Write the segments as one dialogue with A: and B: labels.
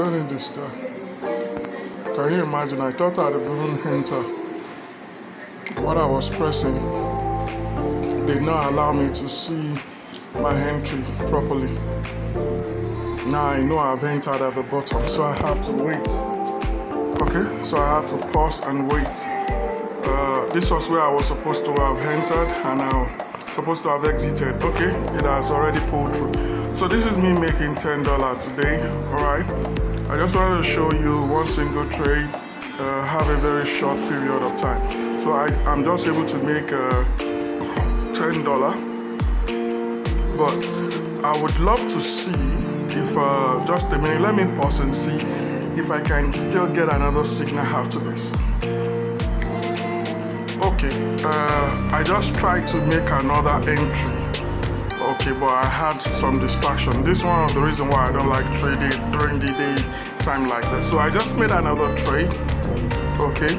A: don't need this guy. Can you imagine? I thought I'd even enter. What I was pressing did not allow me to see my entry properly. Now I know I've entered at the bottom, so I have to wait. Okay, so I have to pause and wait. This was where I was supposed to have entered and now supposed to have exited. Okay, it has already pulled through. So this is me making $10 today. Alright, I just wanted to show you one single trade have a very short period of time. So I'm just able to make $10, but I would love to see if just a minute, let me pause and see if I can still get another signal after this. Okay, I just tried to make another entry. Okay, but I had some distraction. This is one of the reasons why I don't like trading during the day time like this. So I just made another trade. Okay,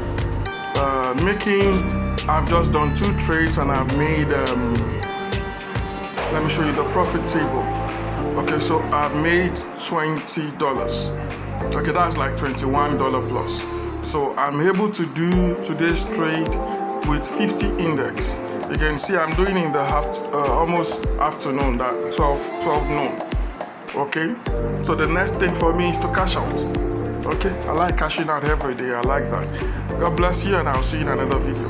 A: I've just done 2 trades and I've made let me show you the profit table. Okay, so I've made $20. Okay, that's like $21 plus. So I'm able to do today's trade with 50 index. You can see I'm doing in the almost afternoon, that 12 noon. Okay, so the next thing for me is to cash out. Okay, I like cashing out every day. I like that. God bless you, and I'll see you in another video.